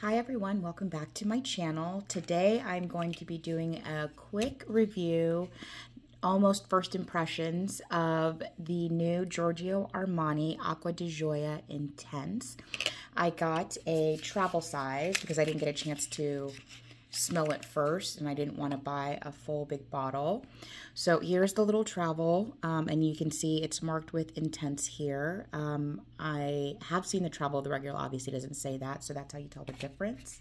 Hi everyone, welcome back to my channel. Today I'm going to be doing a quick review, almost first impressions of the new Giorgio Armani Acqua di Gioia Intense. I got a travel size because I didn't get a chance to smell it first and I didn't want to buy a full big bottle. So here's the little travel and you can see it's marked with Intense here. I have seen the travel, the regular obviously doesn't say that, so that's how you tell the difference.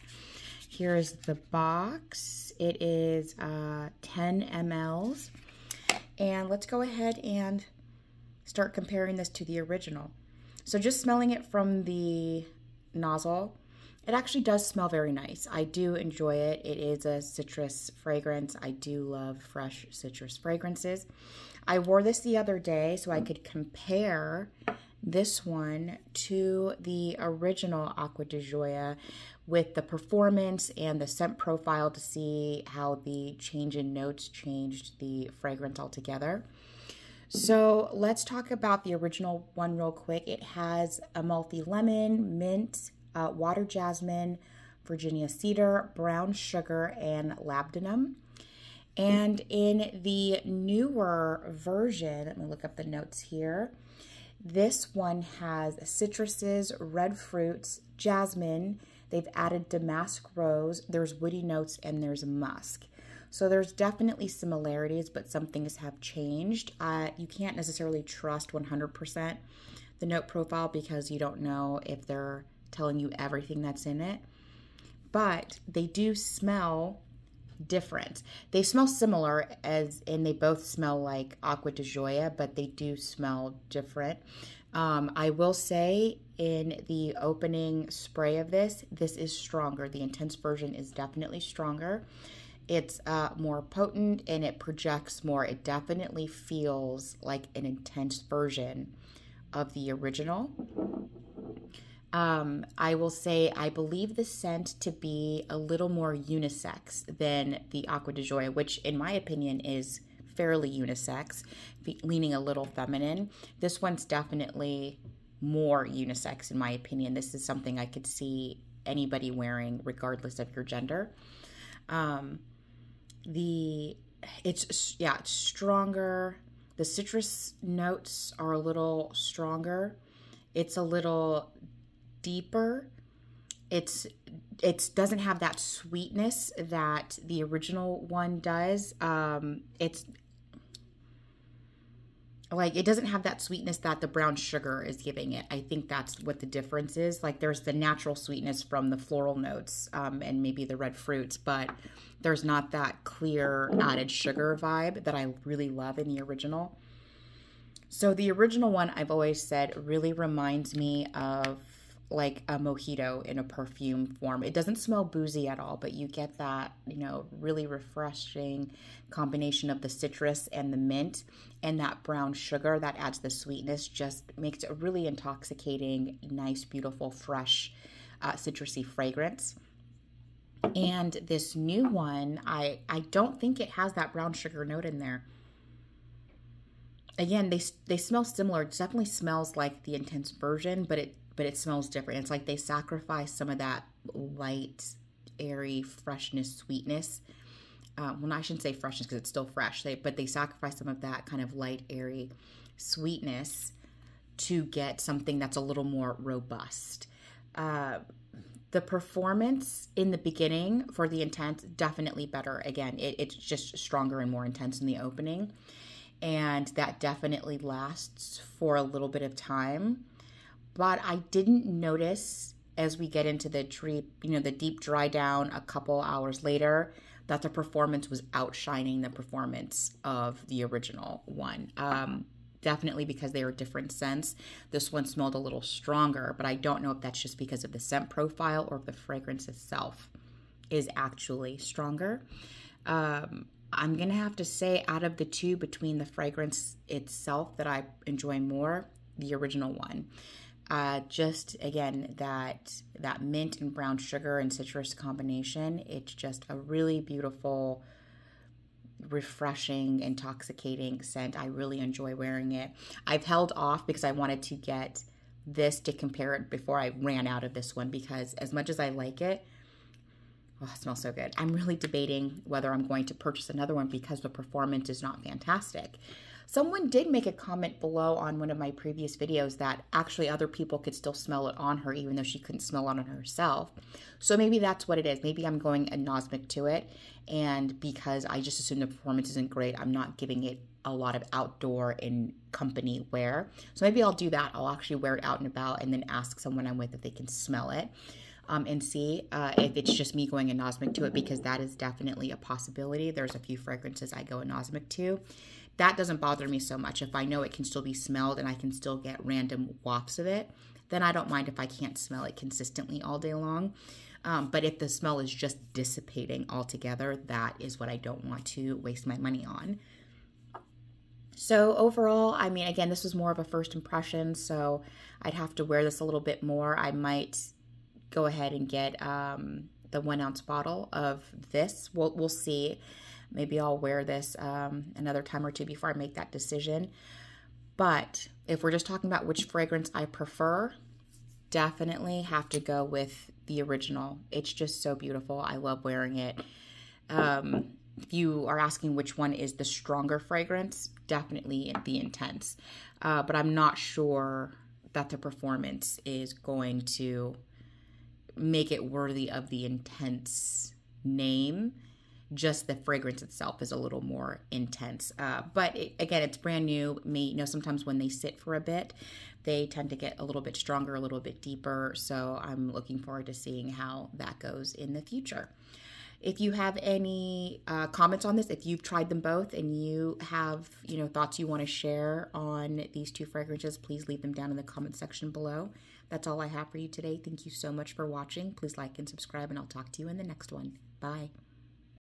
Here's the box. It is 10 mLs. And let's go ahead and start comparing this to the original. So just smelling it from the nozzle, it actually does smell very nice. I do enjoy it. It is a citrus fragrance. I do love fresh citrus fragrances. I wore this the other day so I could compare this one to the original Acqua di Gioia with the performance and the scent profile to see how the change in notes changed the fragrance altogether. So let's talk about the original one real quick. It has Amalfi lemon, mint, water jasmine, Virginia cedar, brown sugar, and labdanum. And in the newer version, let me look up the notes here. This one has citruses, red fruits, jasmine. They've added damask rose. There's woody notes and there's musk. So there's definitely similarities, but some things have changed. You can't necessarily trust 100% the note profile because you don't know if they're telling you everything that's in it, but they do smell different. They smell similar and they both smell like Acqua di Gioia, but they do smell different. I will say in the opening spray of this is stronger. The Intense version is definitely stronger. It's more potent and it projects more. It definitely feels like an intense version of the original. I will say I believe the scent to be a little more unisex than the Acqua di Gioia, which in my opinion is fairly unisex, leaning a little feminine. This one's definitely more unisex in my opinion. This is something I could see anybody wearing regardless of your gender. It's stronger. The citrus notes are a little stronger. It's a little deeper. It doesn't have that sweetness that the original one does. It doesn't have that sweetness that the brown sugar is giving it. I think that's what the difference is. Like there's the natural sweetness from the floral notes and maybe the red fruits, but there's not that clear added sugar vibe that I really love in the original. So the original one, I've always said, really reminds me of like a mojito in a perfume form. It doesn't smell boozy at all, but you get that, really refreshing combination of the citrus and the mint and that brown sugar that adds the sweetness, just makes it a really intoxicating, nice, beautiful, fresh, citrusy fragrance. And this new one, I don't think it has that brown sugar note in there. Again, they smell similar. It definitely smells like the Intense version, but it smells different. It's like they sacrifice some of that light, airy freshness, sweetness. Well, I shouldn't say freshness because it's still fresh, but they sacrifice some of that kind of light, airy sweetness to get something that's a little more robust. The performance in the beginning for the Intense, definitely better. Again, it's just stronger and more intense in the opening. And that definitely lasts for a little bit of time. But I didn't notice as we get into the deep dry down a couple hours later that the performance was outshining the performance of the original one. Definitely because they were different scents. This one smelled a little stronger, but I don't know if that's just because of the scent profile or if the fragrance itself is actually stronger. I'm going to have to say out of the two, between the fragrance itself that I enjoy more, the original one. Just, again, that mint and brown sugar and citrus combination, it's just a really beautiful, refreshing, intoxicating scent. I really enjoy wearing it. I've held off because I wanted to get this to compare it before I ran out of this one, because as much as I like it, oh, it smells so good. I'm really debating whether I'm going to purchase another one because the performance is not fantastic. Someone did make a comment below on one of my previous videos that actually other people could still smell it on her even though she couldn't smell it on herself. So maybe that's what it is. Maybe I'm going anosmic to it, and because I just assume the performance isn't great, I'm not giving it a lot of outdoor and company wear. So maybe I'll do that. I'll actually wear it out and about and then ask someone I'm with if they can smell it. And see if it's just me going anosmic to it, because that is definitely a possibility. There's a few fragrances I go anosmic to. That doesn't bother me so much. If I know it can still be smelled and I can still get random wafts of it, then I don't mind if I can't smell it consistently all day long. But if the smell is just dissipating altogether, that is what I don't want to waste my money on. So overall, I mean, again, this was more of a first impression, so I'd have to wear this a little bit more. I might go ahead and get the 1 ounce bottle of this. We'll see. Maybe I'll wear this another time or two before I make that decision. But if we're just talking about which fragrance I prefer, definitely have to go with the original. It's just so beautiful. I love wearing it. If you are asking which one is the stronger fragrance, definitely the Intense. But I'm not sure that the performance is going to make it worthy of the Intense name. Just the fragrance itself is a little more intense. But again, it's brand new. You know, sometimes when they sit for a bit, they tend to get a little bit stronger, a little bit deeper. So I'm looking forward to seeing how that goes in the future. If you have any comments on this, if you've tried them both and you have, you know, thoughts you want to share on these two fragrances, please leave them down in the comment section below. That's all I have for you today. Thank you so much for watching. Please like and subscribe, and I'll talk to you in the next one. Bye.